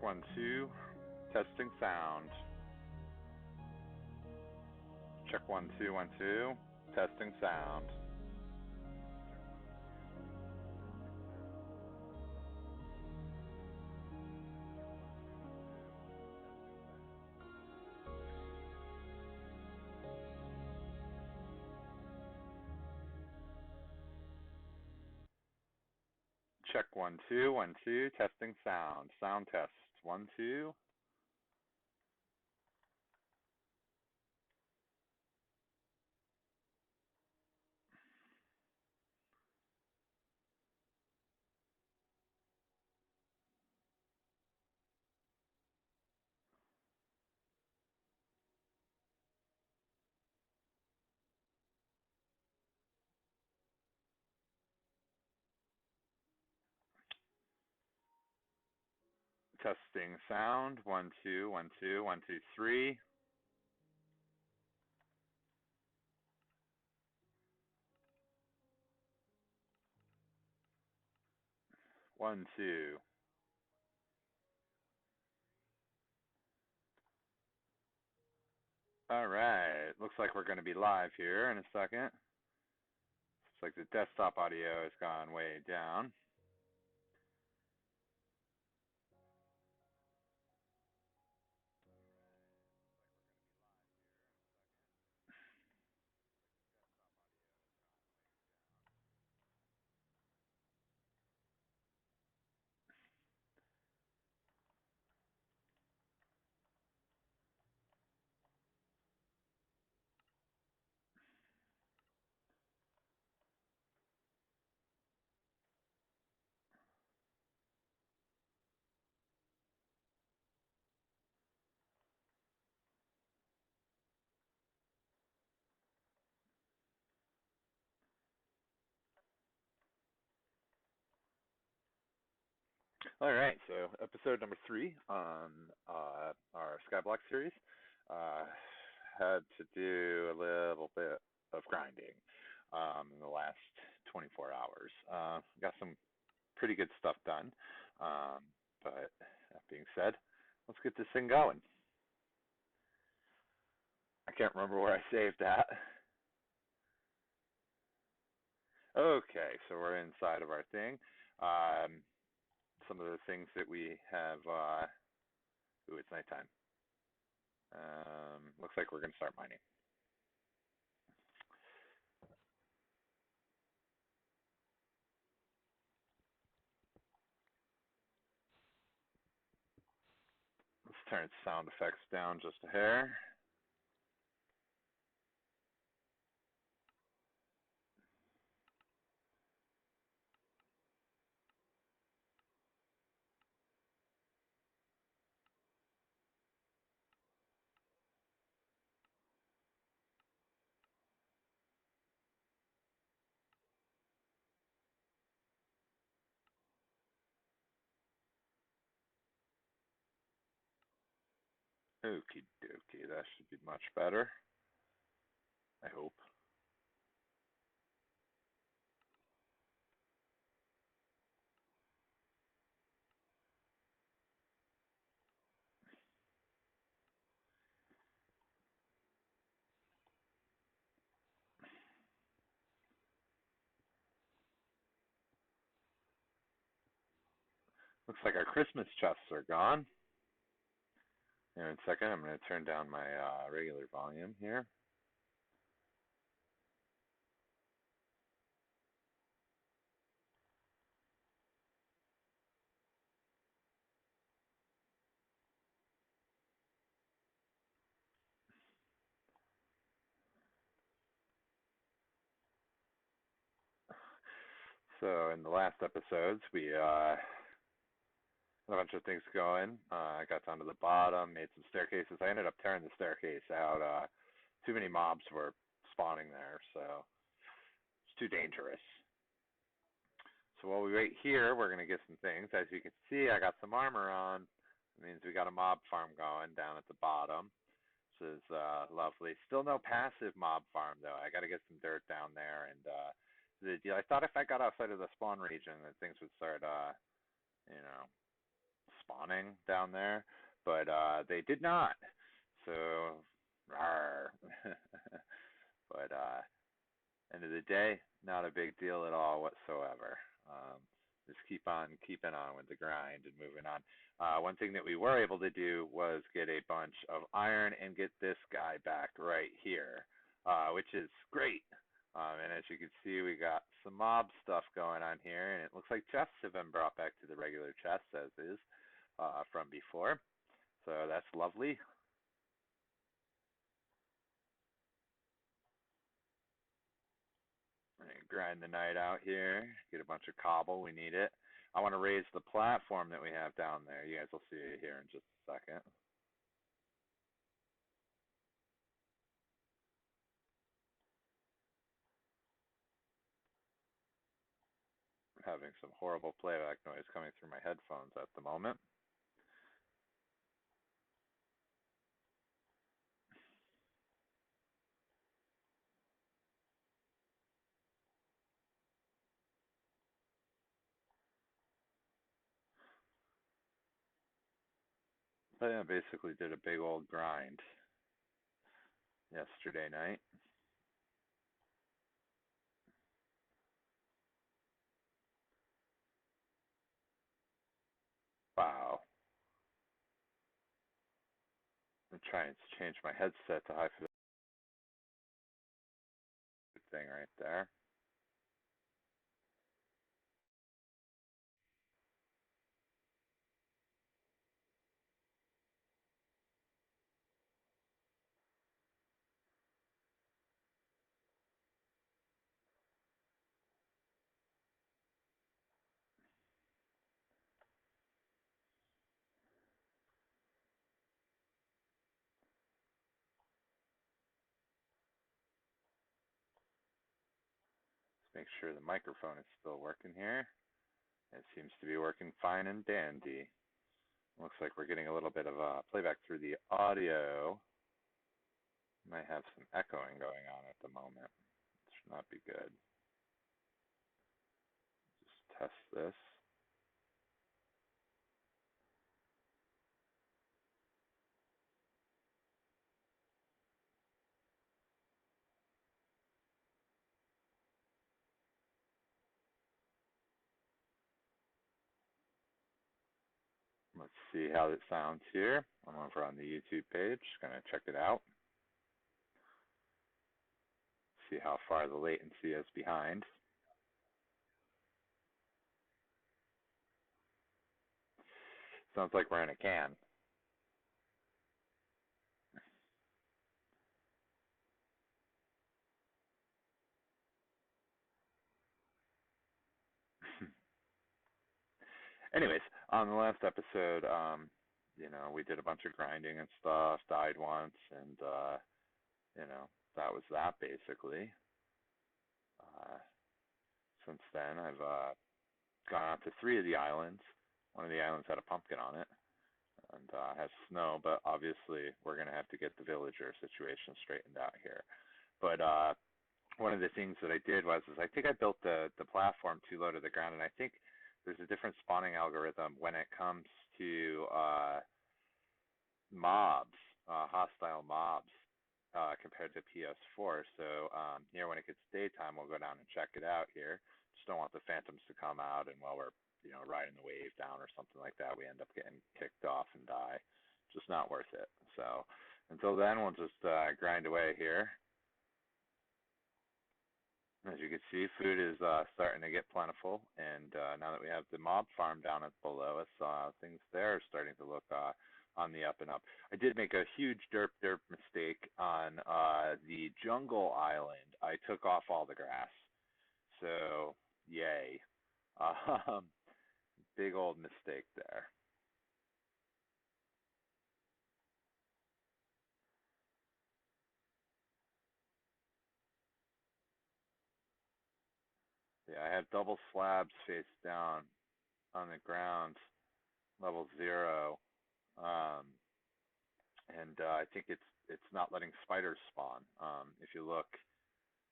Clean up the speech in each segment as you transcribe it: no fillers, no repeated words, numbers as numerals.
Check 1, 2. Testing sound. Check 1, 2, 1, 2. Testing sound. Check 1, 2, 1, 2. Testing sound. Sound test. 1, 2. Testing sound. 1, 2, 1, 2, 1, 2, 3. 1, 2. All right. Looks like we're going to be live here in a second. Looks like the desktop audio has gone way down. All right, so episode number 3 on our Skyblock series had to do a little bit of grinding in the last 24 hours. Got some pretty good stuff done, but that being said, let's get this thing going. I can't remember where I saved that. Okay, so we're inside of our thing. Some of the things that we have, ooh, it's nighttime. Looks like we're going to start mining. Let's turn sound effects down just a hair. Okie dokie, that should be much better. I hope. Looks like our Christmas chests are gone. In a second, I'm going to turn down my regular volume here. So in the last episodes, we had a bunch of things going. I got down to the bottom, made some staircases. I ended up tearing the staircase out. Too many mobs were spawning there, so it's too dangerous. So while we wait here, we're going to get some things. As you can see, I got some armor on. It means we got a mob farm going down at the bottom. This is lovely. Still no passive mob farm, though. I got to get some dirt down there. And the deal, I thought if I got outside of the spawn region that things would start, spawning down there, but they did not. So, rawr. But end of the day, not a big deal at all whatsoever. Just keep on keeping on with the grind and moving on. One thing that we were able to do was get a bunch of iron and get this guy back right here, which is great. And as you can see, we got some mob stuff going on here, and it looks like chests have been brought back to the regular chests as is from before. So that's lovely. Grind the night out here, get a bunch of cobble, we need it. I want to raise the platform that we have down there. You guys will see it here in just a second. I'm having some horrible playback noise coming through my headphones at the moment. But yeah, basically did a big old grind yesterday night. Wow. I'm trying to change my headset to high fidelity thing right there. Let's make sure the microphone is still working here. It seems to be working fine and dandy. Looks like we're getting a little bit of playback through the audio. Might have some echoing going on at the moment. It should not be good. Just test this. Let's see how it sounds here. I'm over on the YouTube page. Gonna check it out. See how far the latency is behind. Sounds like we're in a can. Anyways, on the last episode, we did a bunch of grinding and stuff, died once, and that was that basically. Since then, I've gone out to 3 of the islands. One of the islands had a pumpkin on it and has snow, but obviously we're going to have to get the villager situation straightened out here. But one of the things that I did was I think I built the platform too low to the ground, and I think there's a different spawning algorithm when it comes to mobs, hostile mobs, compared to PS4. So here, when it gets daytime, we'll go down and check it out here. Just don't want the phantoms to come out, and while we're riding the wave down or something like that, we end up getting kicked off and die. Just not worth it. So until then, we'll just grind away here. As you can see, food is starting to get plentiful, and now that we have the mob farm down below us, things there are starting to look on the up and up. I did make a huge derp mistake on the jungle island. I took off all the grass, so yay. Big old mistake there. Yeah, I have double slabs face down on the ground, level 0, and I think it's not letting spiders spawn. If you look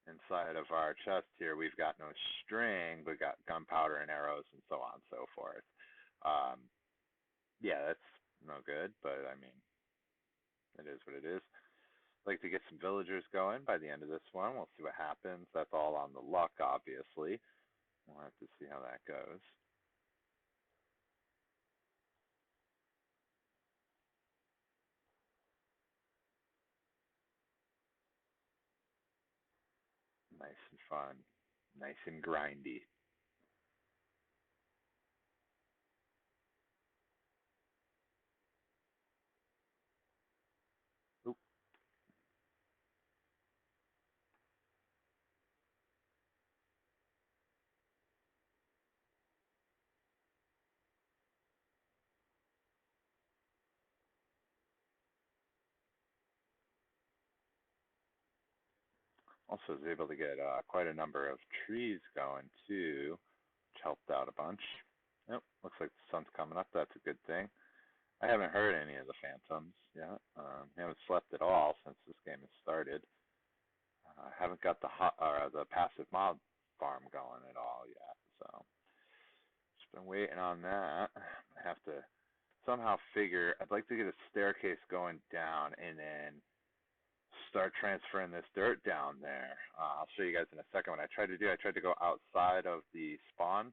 inside of our chest here, we've got no string, but got gunpowder and arrows and so on and so forth. Um, Yeah, that's no good, but I mean, it is what it is. I'd like to get some villagers going by the end of this one. We'll see what happens. That's all on the luck, obviously. We'll have to see how that goes. Nice and fun. Nice and grindy. Oop. Also was able to get quite a number of trees going too, which helped out a bunch. Yep, looks like the sun's coming up. That's a good thing. I haven't heard any of the phantoms yet. I haven't slept at all since this game has started. I haven't got the passive mob farm going at all yet, so just been waiting on that. I have to somehow figure. I'd like to get a staircase going down and then start transferring this dirt down there. I'll show you guys in a second what I tried to do. I tried to go outside of the spawn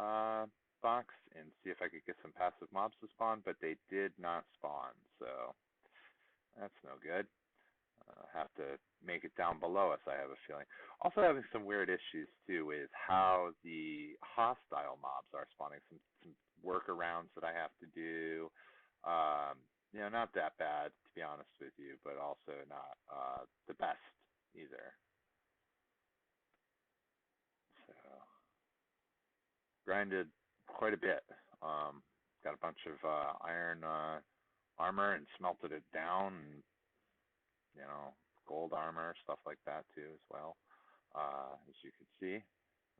uh, box and see if I could get some passive mobs to spawn, but they did not spawn, so that's no good. Have to make it down below us, I have a feeling. Also having some weird issues too with how the hostile mobs are spawning. Some workarounds that I have to do. Not that bad to be honest with you, but also not the best either. So grinded quite a bit. Got a bunch of iron armor and smelted it down. And, gold armor, stuff like that too as well. As you can see,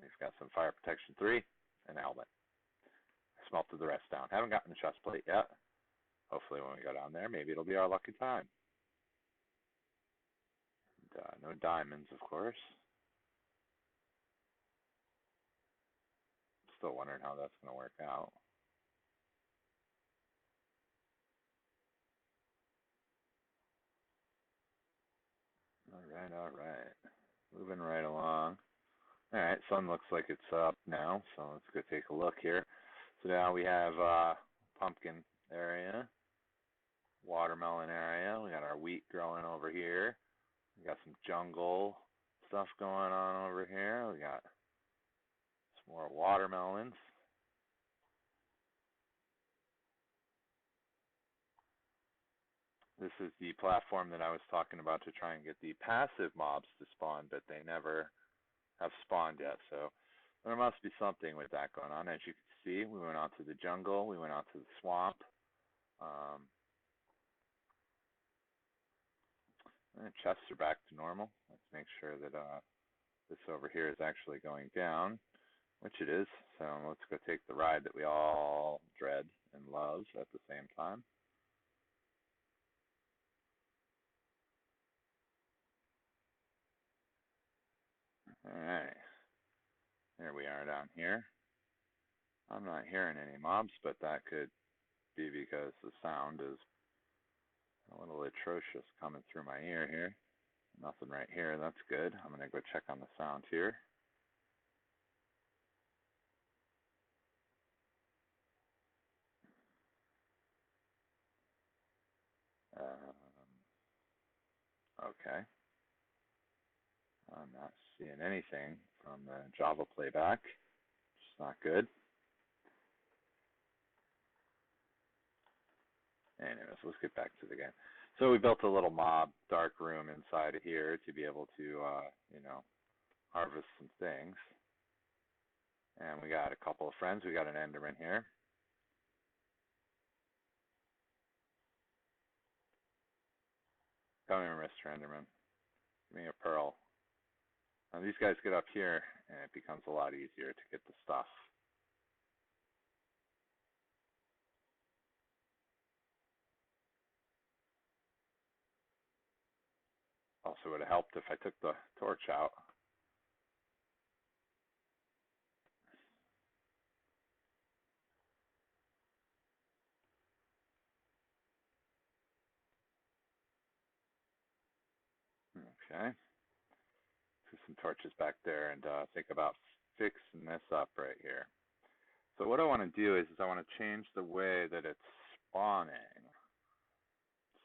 we've got some fire protection 3 and a helmet. Smelted the rest down. Haven't gotten the chest plate yet. Hopefully when we go down there, maybe it'll be our lucky time. And, no diamonds, of course. Still wondering how that's going to work out. All right. Moving right along. All right, sun looks like it's up now, so let's go take a look here. So now we have pumpkin area, watermelon area. We got our wheat growing over here. We got some jungle stuff going on over here. We got some more watermelons. This is the platform that I was talking about to try and get the passive mobs to spawn, but they never have spawned yet. So there must be something with that going on. As you can see, we went out to the jungle. We went out to the swamp. And chests are back to normal. Let's make sure that this over here is actually going down, which it is. So let's go take the ride that we all dread and love at the same time. Alright, here we are down here. I'm not hearing any mobs, but that could be because the sound is a little atrocious coming through my ear here. Nothing right here, that's good. I'm going to go check on the sound here. Okay. I'm not seeing anything from the Java playback. It's not good. Anyways, let's get back to the game. So we built a little mob dark room inside of here to be able to, harvest some things. And we got a couple of friends. We got an Enderman here. Come here, Mr. Enderman. Give me a pearl. Now these guys get up here, and it becomes a lot easier to get the stuff. Also would have helped if I took the torch out. Okay. Put some torches back there and think about fixing this up right here. So what I want to do is I want to change the way that it's spawning.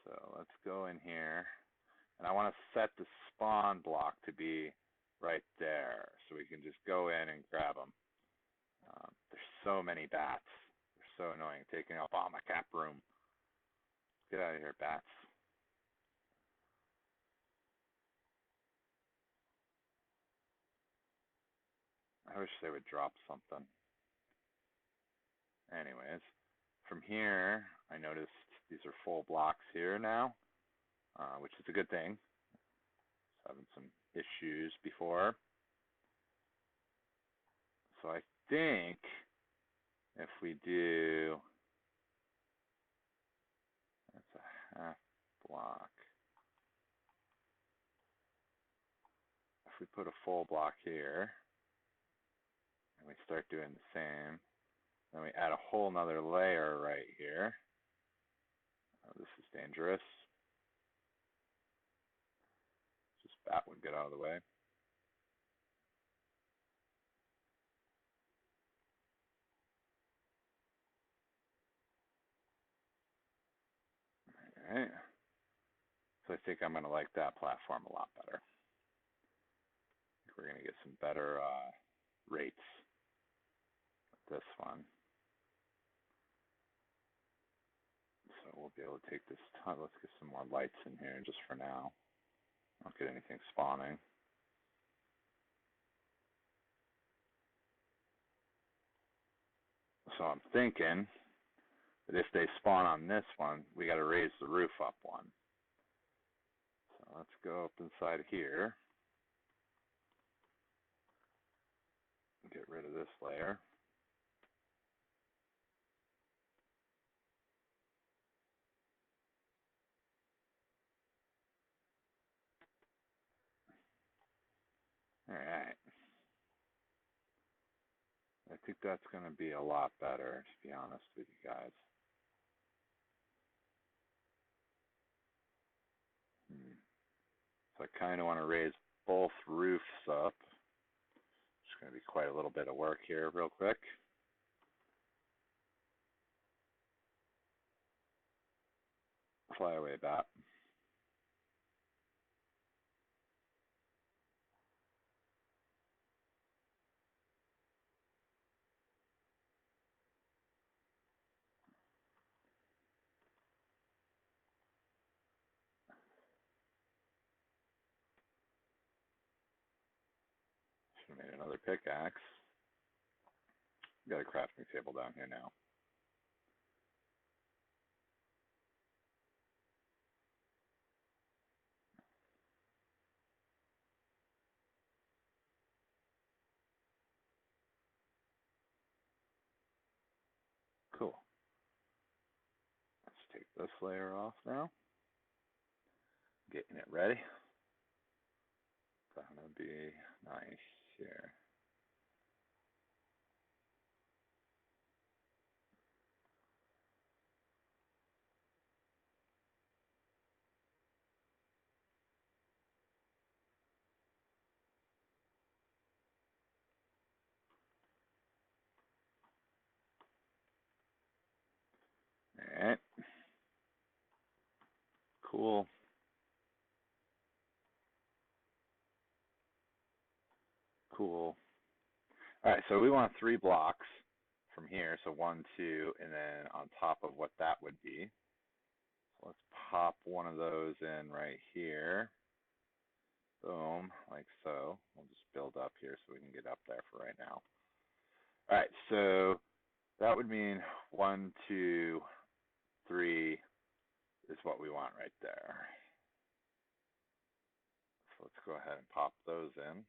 So let's go in here, and I want to set the spawn block to be right there, so we can just go in and grab them. There's so many bats. They're so annoying, taking up all my cap room. Get out of here, bats. I wish they would drop something. Anyways, from here, I noticed these are full blocks here now, which is a good thing. Having some issues before. So I think if we do, that's a half block. If we put a full block here, and we start doing the same, then we add a whole nother layer right here. Oh, this is dangerous. Just bat would get out of the way. Alright. So I think I'm going to like that platform a lot better. I think we're going to get some better rates with this one. So we'll be able to take this time. Let's get some more lights in here just for now. Don't get anything spawning. So I'm thinking that if they spawn on this one, we got to raise the roof up one. So let's go up inside here. Get rid of this layer. Alright. I think that's going to be a lot better, to be honest with you guys. So I kind of want to raise both roofs up. It's going to be quite a little bit of work here real quick. Fly away, bat. Should have made another pickaxe. Got a crafting table down here now. Cool. Let's take this layer off now. Getting it ready. That'll be nice here. Alright. Cool. Cool. Alright, so we want 3 blocks from here. So 1, 2, and then on top of what that would be. So let's pop one of those in right here. Boom, like so. We'll just build up here so we can get up there for right now. Alright, so that would mean 1, 2, 3 is what we want right there. So let's go ahead and pop those in.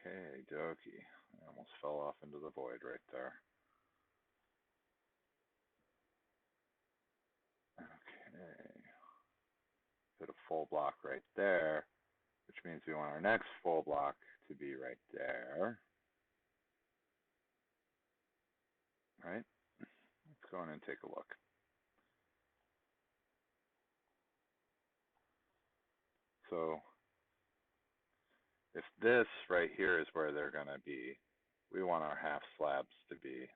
Okay, dokie. I almost fell off into the void right there. put a full block right there, which means we want our next full block to be right there. Right? Let's go in and take a look. So if this right here is where they're going to be, we want our half slabs to be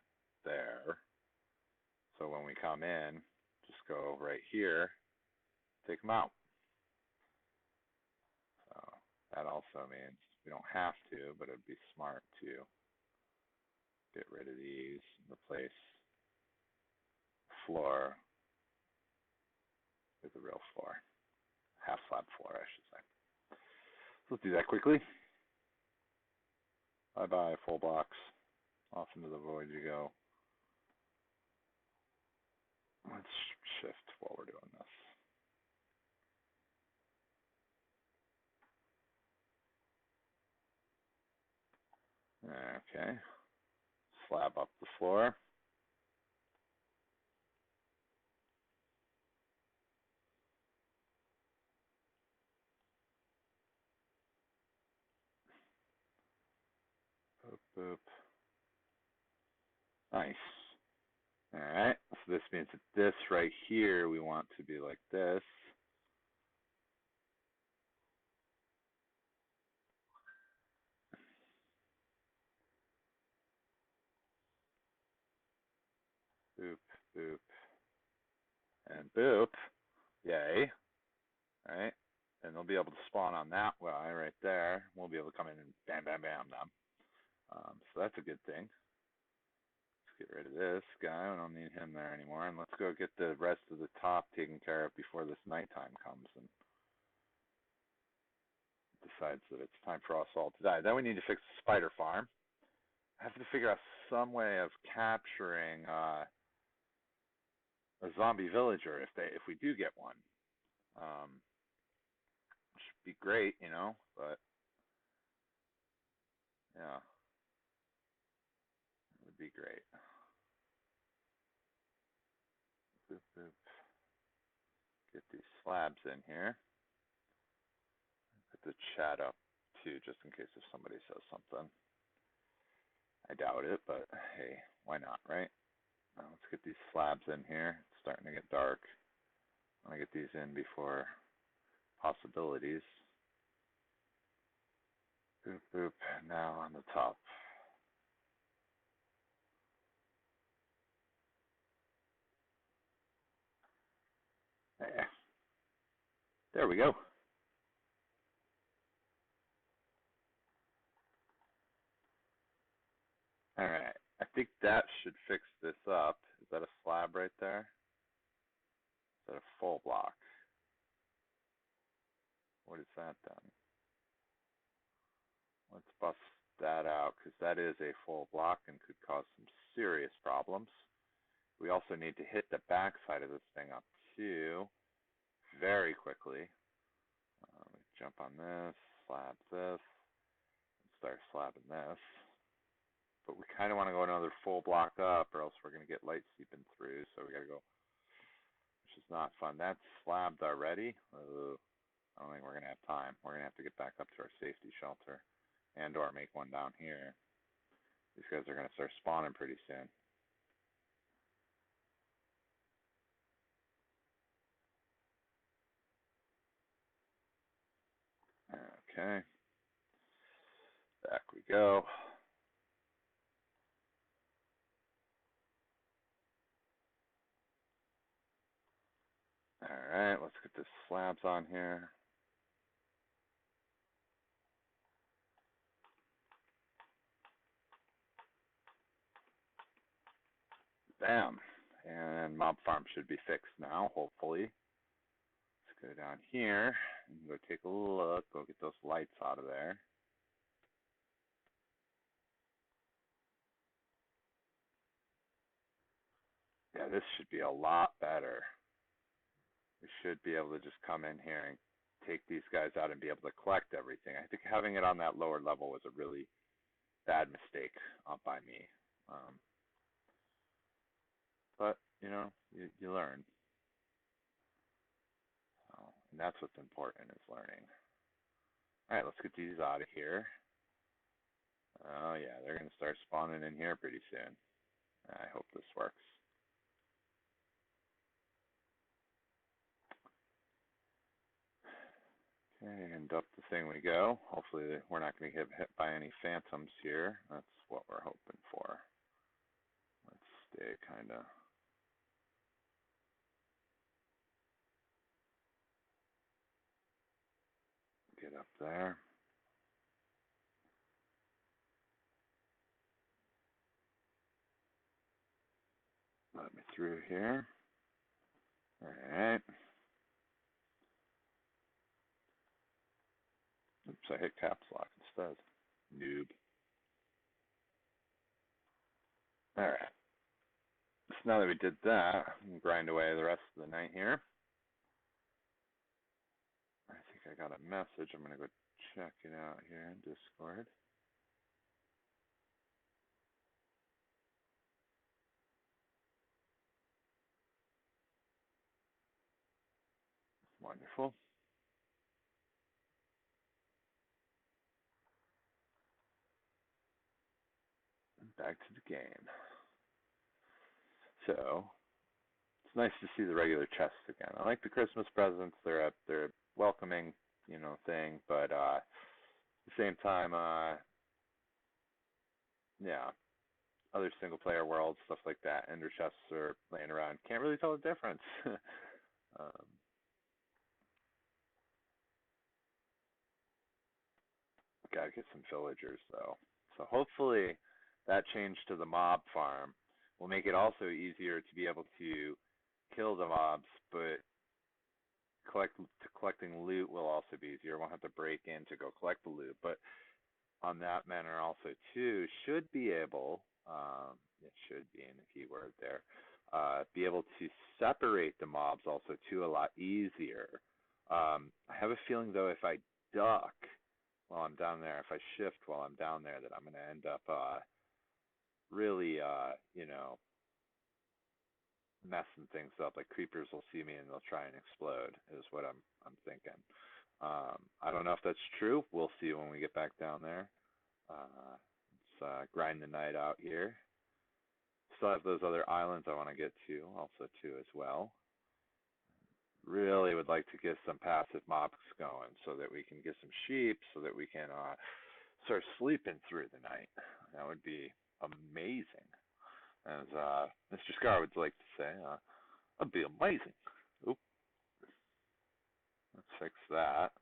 there. So when we come in, just go right here, take them out. So that also means we don't have to, but it'd be smart to get rid of these and replace floor with a real floor. Half slab floor, I should say. So let's do that quickly. Bye-bye, full blocks. Off into the void you go. Let's shift while we're doing this. Okay. Slab up the floor. Boop, boop. Nice. Alright, so this means that this right here we want to be like this. Boop, boop, and boop. Yay. Alright, and they'll be able to spawn on that guy right there. We'll be able to come in and bam, bam, bam them. So that's a good thing. Let's get rid of this guy. We don't need him there anymore. And let's go get the rest of the top taken care of before this nighttime comes and decides that it's time for us all to die. Then we need to fix the spider farm. I have to figure out some way of capturing a zombie villager if we do get one. Should be great, you know, but yeah, it would be great. Boop, boop. Get these slabs in here. Put the chat up too, just in case if somebody says something. I doubt it, but hey, why not, right? Let's get these slabs in here. It's starting to get dark. I want to get these in before possibilities. Boop, boop. Now on the top. There we go. All right. I think that should fix this up. Is that a slab right there? Is that a full block? What is that then? Let's bust that out because that is a full block and could cause some serious problems. We also need to hit the back side of this thing up too very quickly. Jump on this, slab this, and start slabbing this. But we kind of want to go another full block up or else we're going to get light seeping through. So we got to go, which is not fun. That's slabbed already. I don't think we're going to have time. We're going to have to get back up to our safety shelter and or make one down here. These guys are going to start spawning pretty soon. Okay. Back we go. Alright, let's get the slabs on here. Bam. And mob farm should be fixed now, hopefully. Let's go down here and go take a look. Go get those lights out of there. Yeah, this should be a lot better. We should be able to just come in here and take these guys out and be able to collect everything. I think having it on that lower level was a really bad mistake by me. But, you know, you learn. And that's what's important, is learning. All right, let's get these out of here. Oh, yeah, they're going to start spawning in here pretty soon. I hope this works. Okay, and up the thing we go. Hopefully we're not going to get hit by any phantoms here. That's what we're hoping for. Let's stay kind of... Get up there. Let me through here. All right. Oops, I hit caps lock instead. Noob. All right. So now that we did that, we can grind away the rest of the night here. I think I got a message. I'm going to go check it out here in Discord. Wonderful. Back to the game. So, it's nice to see the regular chests again. I like the Christmas presents. They're a welcoming, thing, but at the same time, yeah, other single player worlds, stuff like that, ender chests are laying around. Can't really tell the difference. Gotta get some villagers though. So hopefully that change to the mob farm will make it also easier to be able to kill the mobs, but collecting loot will also be easier. Won't have to break in to go collect the loot. But on that manner also too, should be able, it should be in the keyword there, be able to separate the mobs also too a lot easier. I have a feeling though if I duck while I'm down there, if I shift while I'm down there, that I'm going to end up really, messing things up. Like creepers will see me and they'll try and explode, is what I'm thinking. I don't know if that's true. We'll see when we get back down there. Let's grind the night out here. Still have those other islands I want to get to also too as well. Really would like to get some passive mobs going so that we can get some sheep, so that we can start sleeping through the night. That would be amazing. As Mr. Scar would like to say, that'd be amazing. Oop. Let's fix that.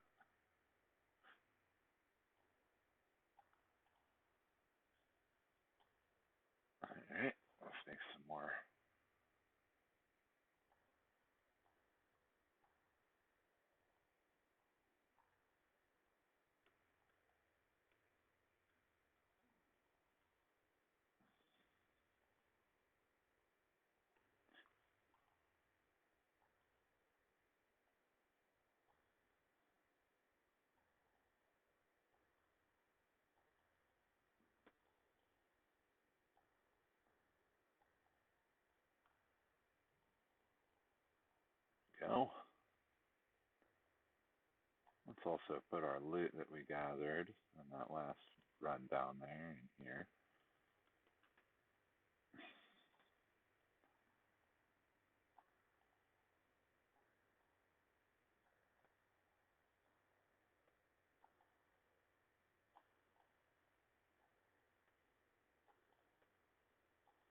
Alright, let's make some more. Go. Let's also put our loot that we gathered on that last run down there in here.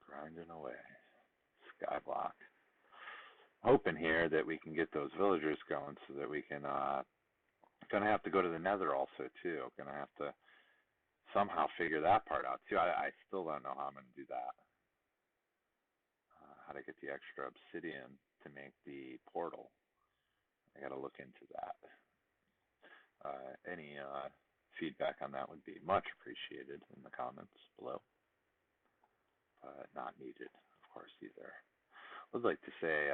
Grinding away. Skyblock. Hoping here that we can get those villagers going so that we can gonna have to go to the nether also too. Gonna have to somehow figure that part out too. I still don't know how I'm gonna do that. How to get the extra obsidian to make the portal. I gotta look into that. Any feedback on that would be much appreciated in the comments below. Not needed, of course, either. Would like to say,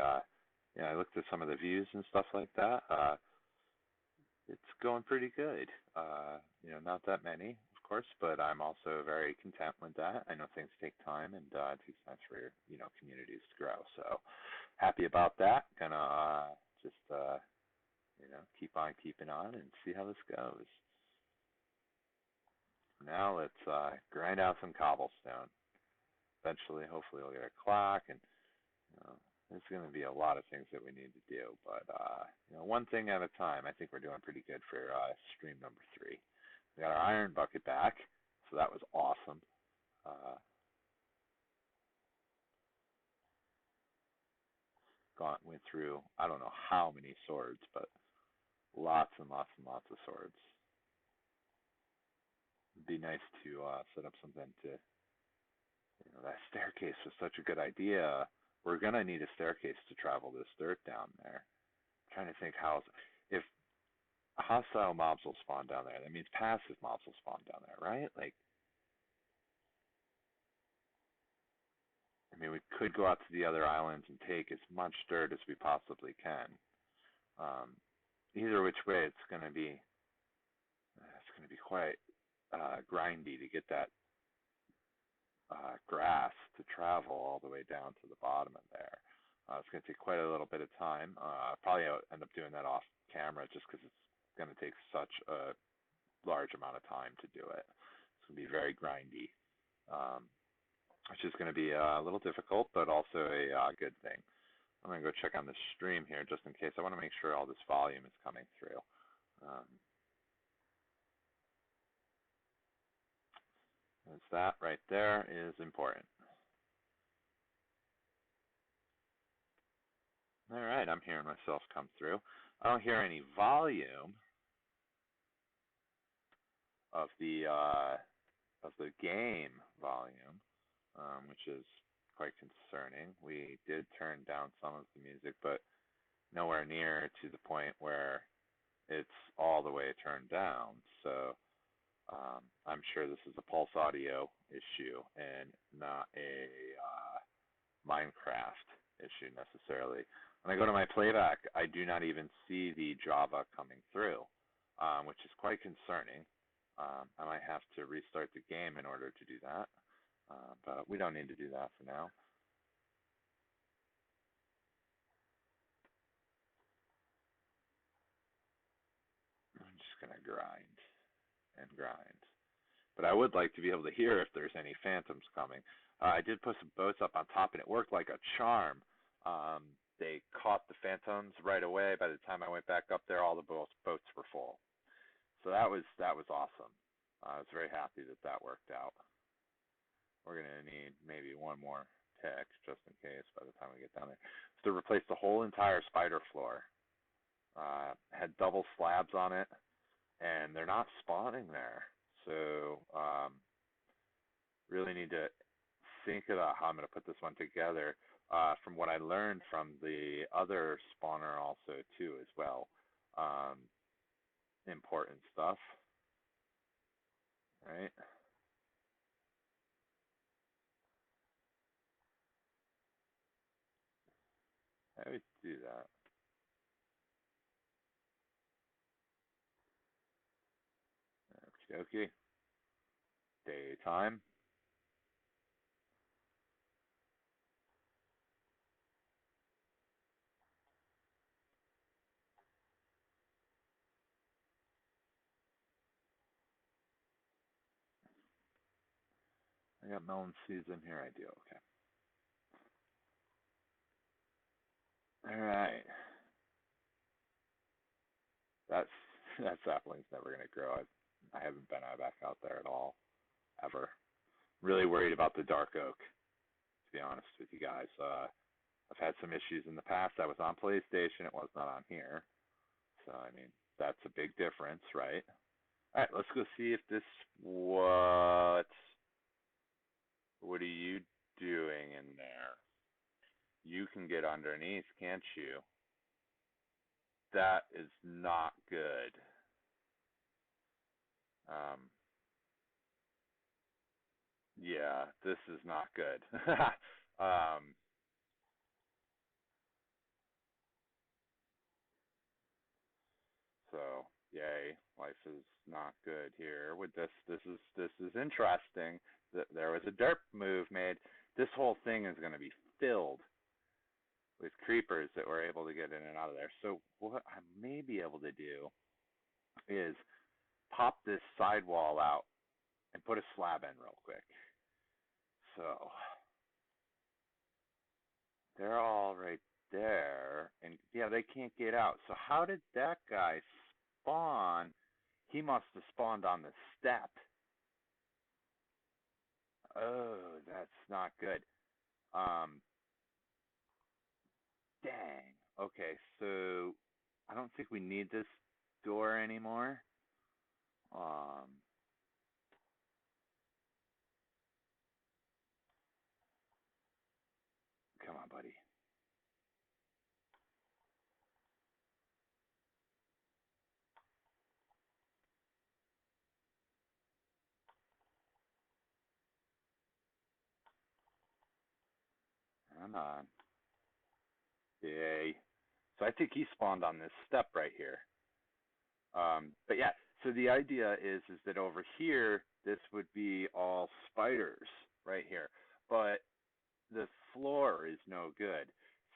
I looked at some of the views and stuff like that. It's going pretty good. Not that many, of course, but I'm also very content with that. I know things take time, and it takes time for communities to grow. So happy about that. Gonna just keep on keeping on and see how this goes. Now let's grind out some cobblestone. Eventually, hopefully, we'll get a clock, and there's going to be a lot of things that we need to do. But one thing at a time. I think we're doing pretty good for stream number 3. We got our iron bucket back, so that was awesome. Went through I don't know how many swords, but lots and lots and lots of swords. It'd be nice to set up something to. That staircase was such a good idea. We're gonna need a staircase to travel this dirt down there. I'm trying to think if hostile mobs will spawn down there. That means passive mobs will spawn down there, right? We could go out to the other islands and take as much dirt as we possibly can. Either which way, it's going to be quite grindy to get that grass to travel all the way down to the bottom of there. It's going to take quite a little bit of time. Probably I'll end up doing that off camera just because it's going to take such a large amount of time to do it. It's going to be very grindy. Which is going to be a little difficult, but also a good thing. I'm going to go check on the stream here just in case. I want to make sure all this volume is coming through. As that right there is important. All right, I'm hearing myself come through. I don't hear any volume of the game volume. Which is quite concerning. We did turn down some of the music, but nowhere near to the point where it's all the way turned down. So I'm sure this is a Pulse Audio issue and not a Minecraft issue necessarily. When I go to my playback, I do not even see the Java coming through, which is quite concerning. I might have to restart the game in order to do that. But we don't need to do that for now. I'm just going to grind and grind. But I would like to be able to hear if there's any phantoms coming. I did put some boats up on top, and it worked like a charm. They caught the phantoms right away. By the time I went back up there, all the boats were full. So that was awesome. I was very happy that worked out. We're going to need maybe one more tick just in case by the time we get down there. So to replace the whole entire spider floor. Had double slabs on it, and they're not spawning there. So really need to think about how I'm going to put this one together. From what I learned from the other spawner also too as well. Important stuff. Right? How do we do that? Okie dokie. Daytime. I got melon seeds in here. I do. Okay. All right. That sapling's never going to grow. I haven't been back out there at all, ever. Really worried about the dark oak, to be honest with you guys. I've had some issues in the past. I was on PlayStation. It was not on here. So, that's a big difference, right? All right, let's go see if this, what are you doing in there? You can get underneath, can't you? That is not good. Yeah, this is not good. So, yay, life is not good here. With this is interesting. There was a derp move made. This whole thing is going to be filled with creepers that were able to get in and out of there. So what I may be able to do is pop this sidewall out and put a slab in real quick. So they're all right there, and yeah, they can't get out. So how did that guy spawn? He must have spawned on the step. Oh, that's not good. Dang. Okay, so I don't think we need this door anymore. Come on, buddy. Come on. Yay. So I think he spawned on this step right here. But yeah, so the idea is that over here, this would be all spiders right here. But the floor is no good.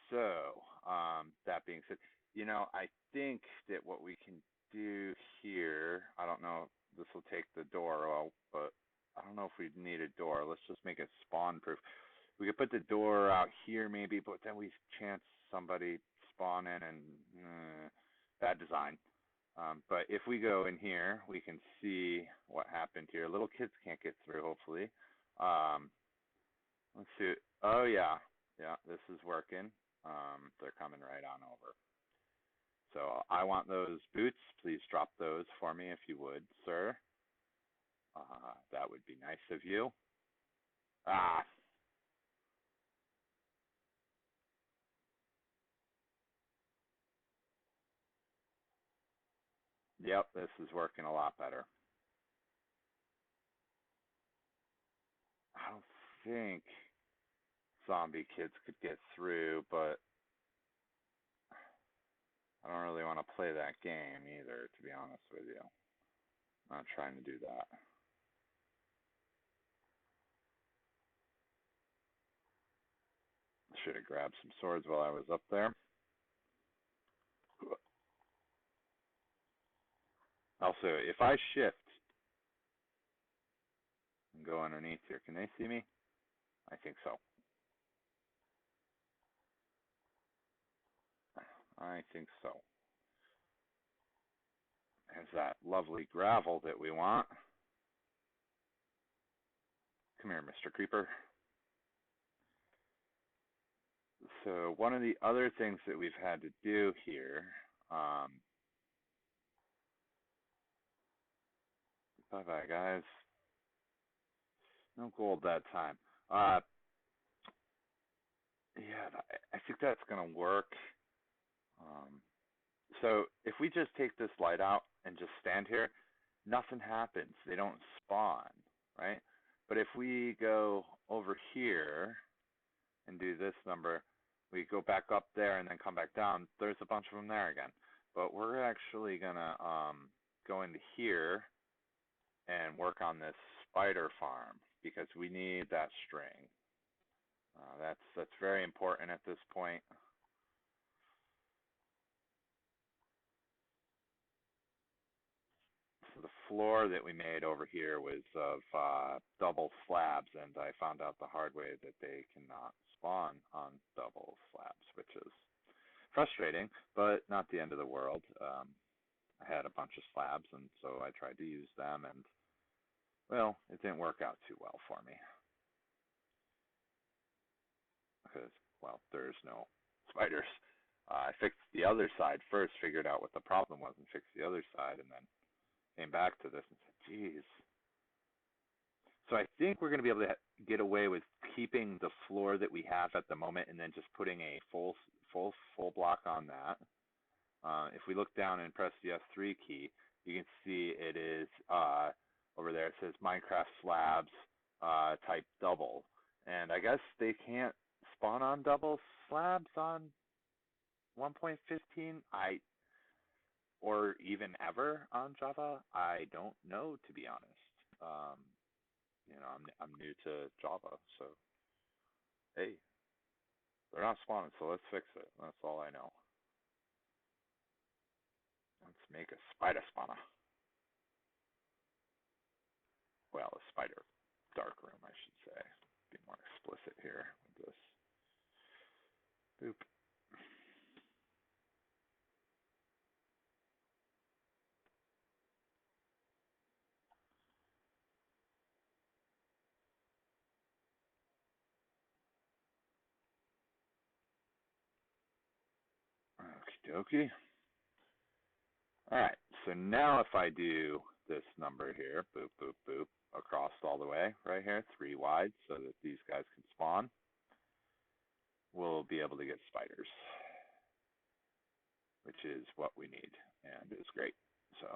So, that being said, I think that what we can do here, I don't know, this will take the door out, but I don't know if we need a door. Let's just make it spawn proof. We could put the door out here maybe, but then we chance somebody spawn in and bad design. But if we go in here, we can see what happened here. Little kids can't get through, hopefully. Let's see. Oh, yeah. Yeah, this is working. They're coming right on over. So I want those boots. Please drop those for me if you would, sir. That would be nice of you. Ah. Yep, this is working a lot better. I don't think zombie kids could get through, but I don't really want to play that game either, to be honest with you. I'm not trying to do that. Should have grabbed some swords while I was up there. Also, if I shift and go underneath here, can they see me? I think so. I think so. There's that lovely gravel that we want. Come here, Mr. Creeper. So one of the other things that we've had to do here, bye-bye, guys. No gold that time. Yeah, I think that's going to work. So if we just take this light out and just stand here, nothing happens. They don't spawn, right? But if we go over here and do this number, we go back up there and then come back down, there's a bunch of them there again. But we're actually going to go into here and work on this spider farm because we need that string. That's very important at this point. So the floor that we made over here was of double slabs, and I found out the hard way that they cannot spawn on double slabs, which is frustrating, but not the end of the world. I had a bunch of slabs, and so I tried to use them, and, well, it didn't work out too well for me. Because, well, there's no spiders. I fixed the other side first, figured out what the problem was, and fixed the other side, and then came back to this and said, geez. So I think we're going to be able to get away with keeping the floor that we have at the moment and then just putting a full block on that. If we look down and press the F3 key, you can see it is over there. It says Minecraft slabs type double. And I guess they can't spawn on double slabs on 1.15. Or even ever on Java. I don't know, to be honest. I'm new to Java, so hey, They're not spawning, so let's fix it. That's all I know. Let's make a spider spawner. Well, a spider dark room, I should say. Be more explicit here with this. Boop. Okie dokie. Alright, so now if I do this number here, boop, boop, boop, across all the way, right here, 3 wide, so that these guys can spawn, we'll be able to get spiders, which is what we need, and is great. So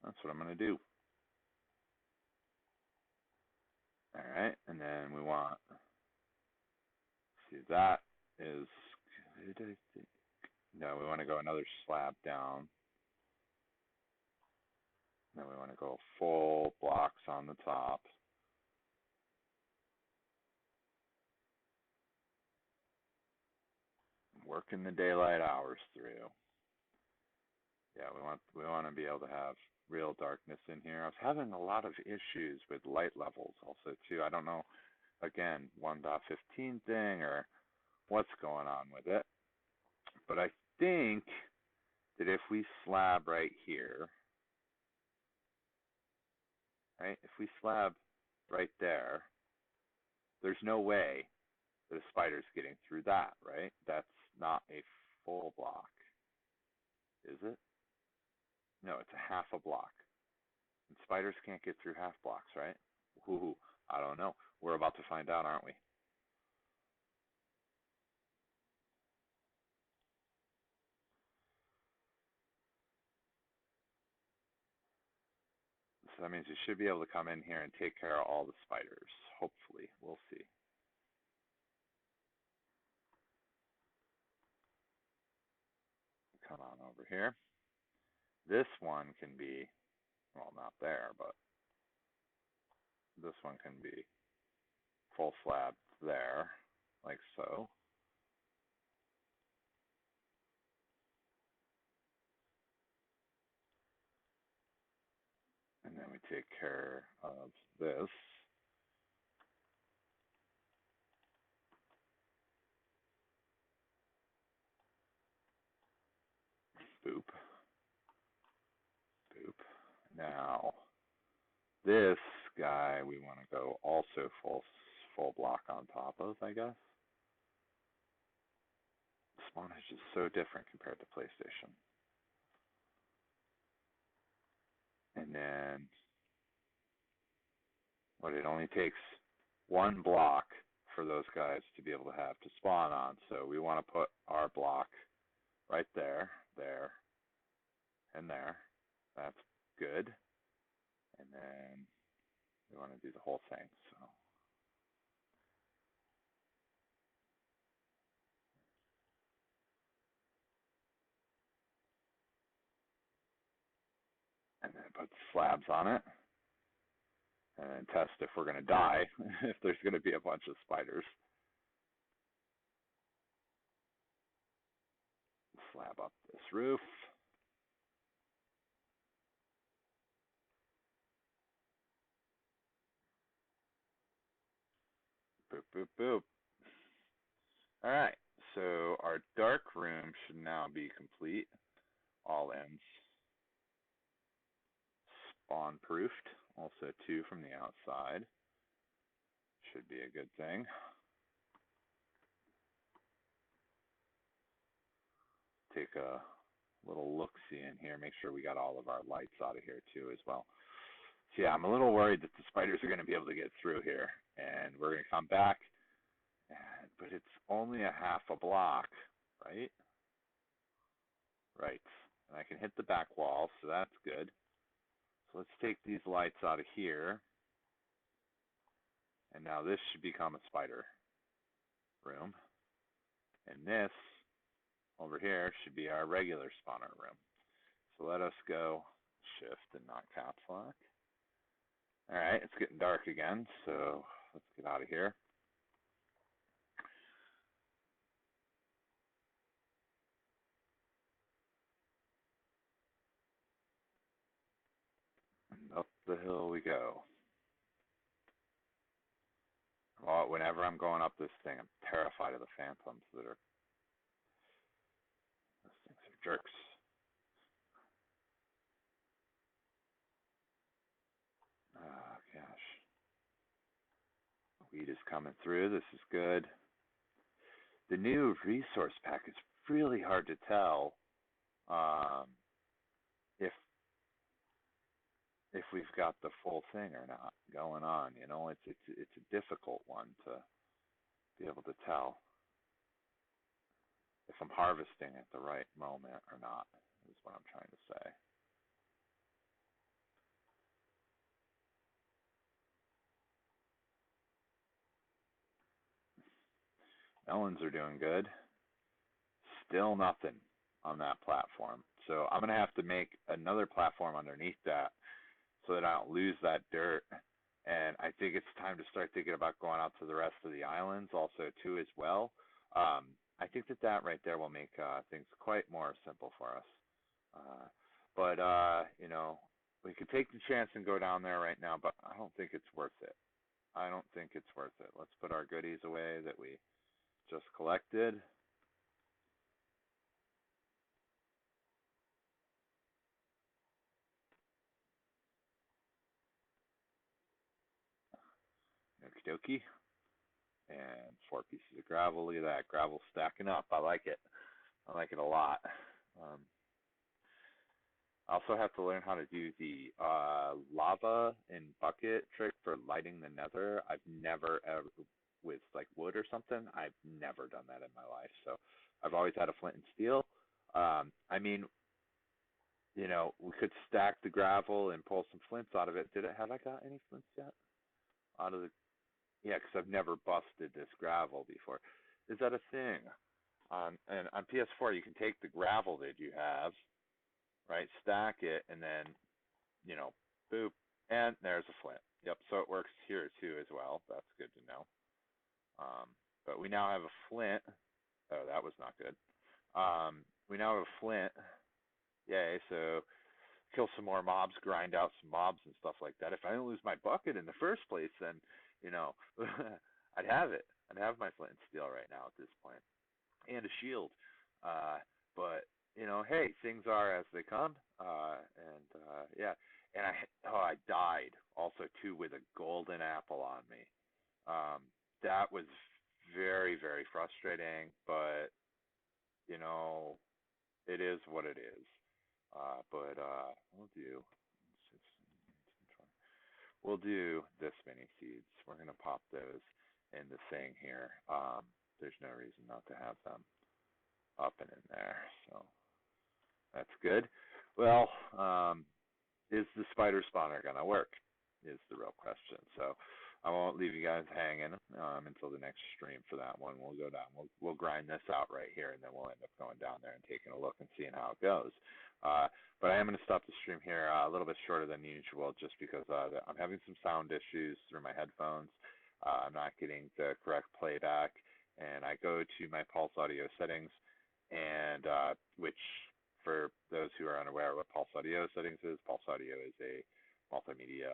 that's what I'm going to do. Alright, and then we want, see, that is good, I think. No, we want to go another slab down. Then we want to go full blocks on the top. Working the daylight hours through. Yeah, we want to be able to have real darkness in here. I was having a lot of issues with light levels also too. I don't know, again, 1.15 thing or what's going on with it. But I think that if we slab right here, right? If we slab right there, there's no way that a spider's getting through that, right? That's not a full block, is it? No, it's a half a block. And spiders can't get through half blocks, right? Ooh, I don't know. We're about to find out, aren't we? So that means you should be able to come in here and take care of all the spiders. Hopefully. We'll see. Come on over here. This one can be, well, not there, but this one can be full slab there, like so. And then we take care of this. Boop. Boop. Now, this guy we want to go also full block on top of, I guess. Spawnage is so different compared to PlayStation. And then, what, it only takes 1 block for those guys to be able to have to spawn on. So we want to put our block right there, there, and there. That's good. And then we want to do the whole thing. So, and then put slabs on it. And then test if we're going to die, if there's going to be a bunch of spiders. Slab up this roof. Boop, boop, boop. All right, so our dark room should now be complete. All ends spawn proofed. Also 2 from the outside. Should be a good thing. Take a little look-see in here. Make sure we got all of our lights out of here too as well. So yeah, I'm a little worried that the spiders are going to be able to get through here. And we're going to come back. But it's only a half a block, right? Right. And I can hit the back wall, so that's good. So let's take these lights out of here. And now this should become a spider room. And this over here should be our regular spawner room. So let us go shift and not caps lock. All right, it's getting dark again, so let's get out of here. Up the hill we go. Well, whenever I'm going up this thing, I'm terrified of the phantoms that are. Those things are jerks. Oh gosh. Weed is coming through. This is good. The new resource pack is really hard to tell if we've got the full thing or not going on. You know, it's a difficult one to be able to tell if I'm harvesting at the right moment or not, is what I'm trying to say. Melons are doing good. Still nothing on that platform. So I'm going to have to make another platform underneath that so that I don't lose that dirt. And I think it's time to start thinking about going out to the rest of the islands also too as well. I think that right there will make things quite more simple for us. But you know, we could take the chance and go down there right now, but I don't think it's worth it. I don't think it's worth it. Let's put our goodies away that we just collected. Okie dokie. And 4 pieces of gravel. Look at that. Gravel stacking up. I like it. I like it a lot. I also have to learn how to do the lava in bucket trick for lighting the nether. I've never ever, with like wood or something, I've never done that in my life. So I've always had a flint and steel. I mean, you know, we could stack the gravel and pull some flints out of it. Have I got any flints yet? Out of the, yeah, because I've never busted this gravel before. Is that a thing? And on PS4, you can take the gravel that you have, right, stack it, and then, you know, boop, and there's a flint. Yep, so it works here too as well. That's good to know. But we now have a flint. Oh, that was not good. We now have a flint. Yay, so kill some more mobs, grind out some mobs and stuff like that. If I didn't lose my bucket in the first place, then, you know, I'd have it. I'd have my flint and steel right now at this point. And a shield. But, you know, hey, things are as they come. Yeah. And I died also, too, with a golden apple on me. That was very, very frustrating, but, you know, it is what it is. But we'll do this many seeds. We're going to pop those in the thing here. There's no reason not to have them up and in there. So that's good. Well, is the spider spawner going to work is the real question. So I won't leave you guys hanging until the next stream for that one. We'll go down. We'll grind this out right here, and then we'll end up going down there and taking a look and seeing how it goes. But I am going to stop the stream here a little bit shorter than usual just because I'm having some sound issues through my headphones. I'm not getting the correct playback, and I go to my Pulse Audio settings, and which, for those who are unaware what Pulse Audio settings is, Pulse Audio is a multimedia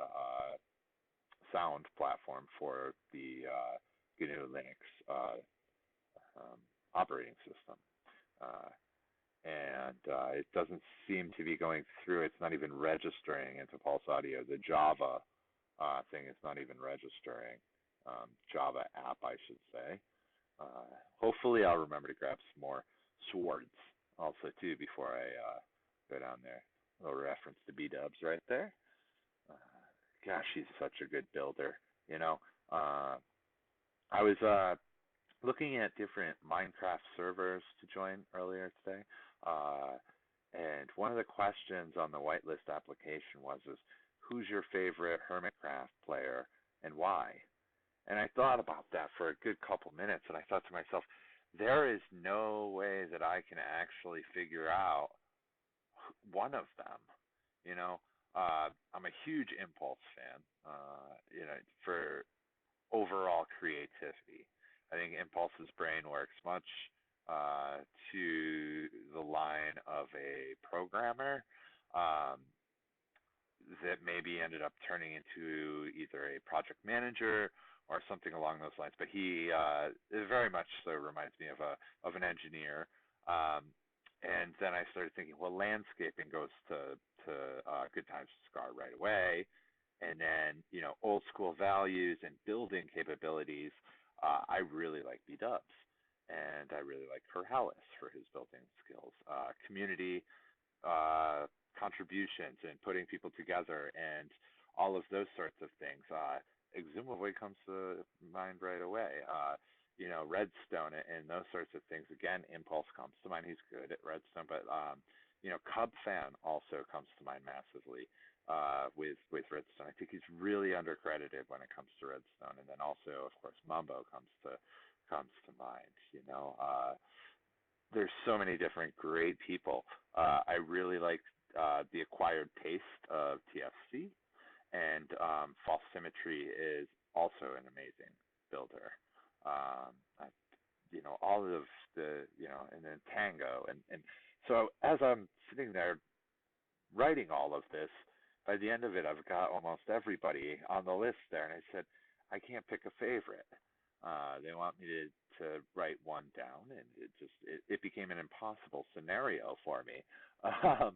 sound platform for the GNU Linux operating system. And it doesn't seem to be going through. It's not even registering into Pulse Audio. The Java thing is not even registering. Java app, I should say. Hopefully I'll remember to grab some more swords also, too, before I go down there. A little reference to B-dubs right there. Gosh, he's such a good builder. You know, I was looking at different Minecraft servers to join earlier today, and one of the questions on the whitelist application was, who's your favorite Hermitcraft player and why? And I thought about that for a good couple minutes, and I thought to myself, there is no way that I can actually figure out one of them. You know, I'm a huge Impulse fan, you know, for overall creativity. I think Impulse's brain works much to the line of a programmer. that maybe ended up turning into either a project manager or something along those lines. But he very much so reminds me of an engineer. Um, and then I started thinking, well, landscaping goes to Good Times Cigar right away, and then old school values and building capabilities. I really like B Dubs, and I really like Corrales for his building skills. Community contributions and putting people together and all of those sorts of things. Exhumably comes to mind right away. Redstone and those sorts of things. Again, Impulse comes to mind. He's good at Redstone, but Cub Fan also comes to mind massively with Redstone. I think he's really undercredited when it comes to Redstone, and then also, of course, Mumbo comes to mind. There's so many different great people. I really like the Acquired Taste of TFC, and False Symmetry is also an amazing builder. I, all of and then Tango, and so as I'm sitting there writing all of this, by the end of it, I've got almost everybody on the list there, and I said, I can't pick a favorite. They want me to write one down, and it became an impossible scenario for me. Um,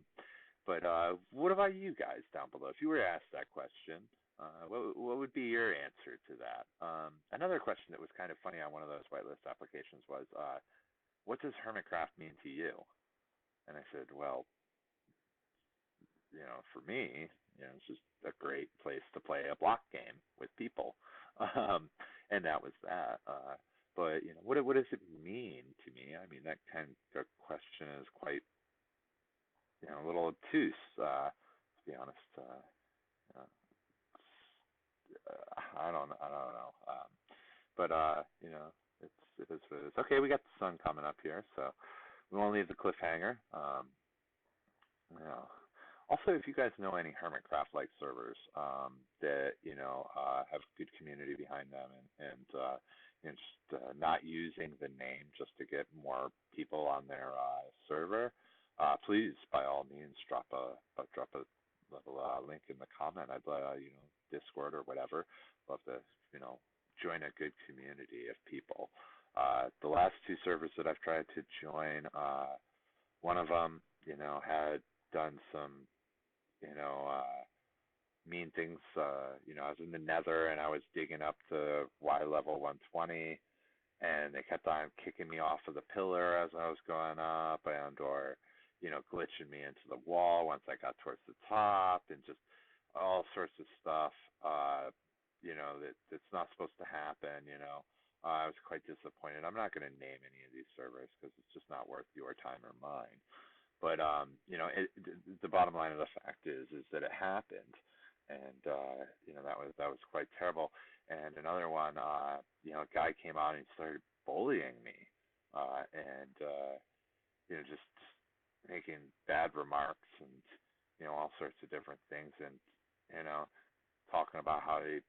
but what about you guys down below? If you were asked that question, what would be your answer to that? Another question that was kind of funny on one of those whitelist applications was, what does Hermitcraft mean to you? And I said, well, for me, it's just a great place to play a block game with people, and that was that. But what does it mean to me? I mean, that kind of question is quite a little obtuse, to be honest. I don't know. But it is what it is. Okay, we got the sun coming up here, so we won't leave the cliffhanger. You know, Also, if you guys know any Hermitcraft-like servers that have good community behind them, and just not using the name just to get more people on their server, please by all means drop a little link in the comment. I'd Discord or whatever. Love to join a good community of people. The last two servers that I've tried to join, one of them had done some mean things. I was in the Nether and I was digging up to Y level 120, and they kept on kicking me off of the pillar as I was going up, or glitching me into the wall once I got towards the top, and just all sorts of stuff. That's not supposed to happen. I was quite disappointed. I'm not going to name any of these servers because it's just not worth your time or mine. But the bottom line of the fact is that it happened, and that was quite terrible. And another one, a guy came out and started bullying me, and just making bad remarks and all sorts of different things, and talking about how he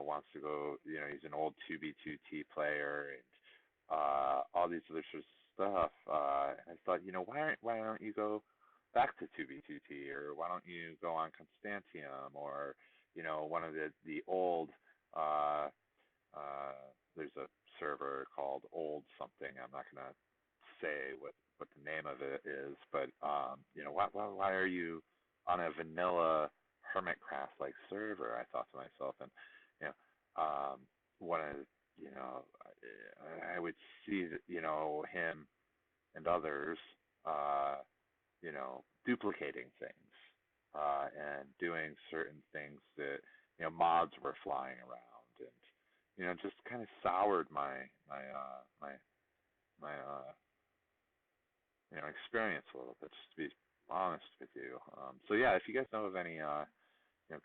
wants to go, he's an old 2B2T player, and all these other sorts of stuff. And I thought, why don't you go back to 2B2T, or why don't you go on Constantium, or one of the old there's a server called Old something. I'm not gonna say what the name of it is, but why are you on a vanilla Hermitcraft like server? I thought to myself, and one of I would see him and others duplicating things and doing certain things that mods were flying around, and just kind of soured my experience a little bit, just to be honest with you. So yeah, if you guys know of any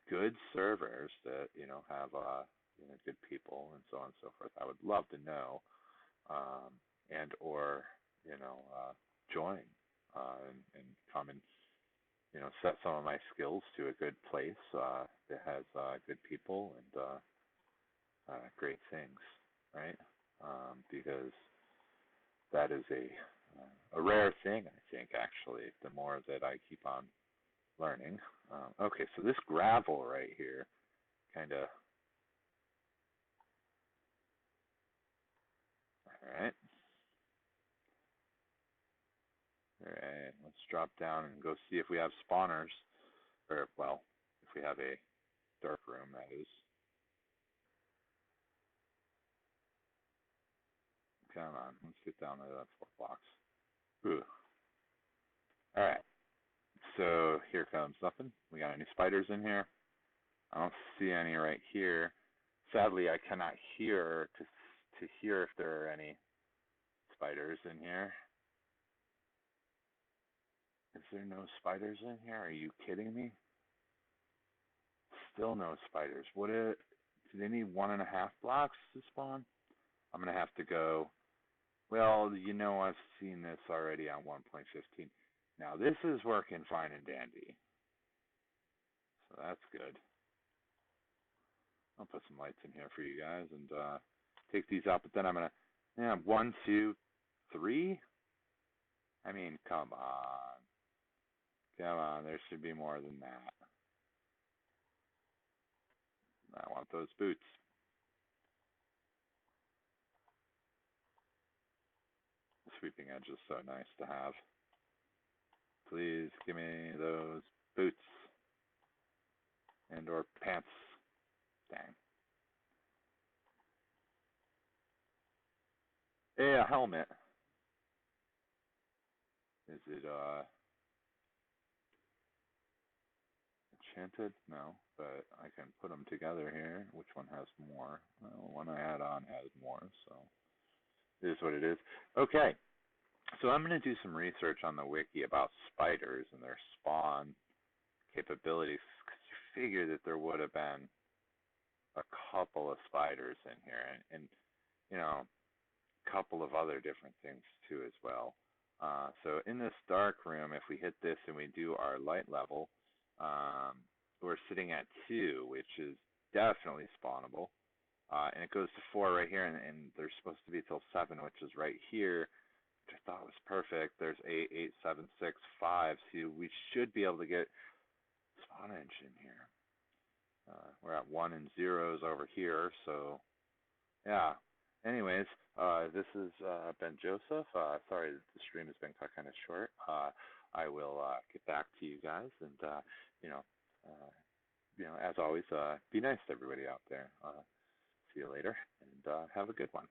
good servers that have good people and so on and so forth, I would love to know, and or join and come and set some of my skills to a good place that has good people and great things, right? Because that is a rare thing, I think, actually. The more that I keep on learning. Okay, so this gravel right here, kind of, all right. All right, let's drop down and go see if we have spawners, or, well, if we have a dark room, that is. Come on, let's get down to that 4 blocks. Ooh. All right, so here comes nothing. We got any spiders in here? I don't see any right here. Sadly, I cannot hear to hear if there are any spiders in here. Is there no spiders in here? Are you kidding me? Still no spiders. Do they need 1.5 blocks to spawn? I'm gonna have to go. Well, I've seen this already on 1.15. Now this is working fine and dandy, so that's good. I'll put some lights in here for you guys and take these out. But then I'm gonna, 1, 2, 3. I mean, come on, come on. There should be more than that. I want those boots. The sweeping edge is so nice to have. Please give me those boots and or pants. Dang. Hey, a helmet. Is it enchanted? No, but I can put them together here. Which one has more? Well, the one I had on has more, so it is what it is. Okay, so I'm going to do some research on the wiki about spiders and their spawn capabilities, because you figure that there would have been a couple of spiders in here, and a couple of other different things too as well. So in this dark room, if we hit this and we do our light level, we're sitting at 2, which is definitely spawnable. And it goes to 4 right here, and they're supposed to be till 7, which is right here, which I thought was perfect. There's 8, 8, 7, 6, 5. So we should be able to get spawnage in here. We're at 1 and 0s over here, so yeah. Anyways, this has been Joseph. Sorry that the stream has been cut kind of short. I will get back to you guys, and you know, as always, be nice to everybody out there. See you later, and have a good one.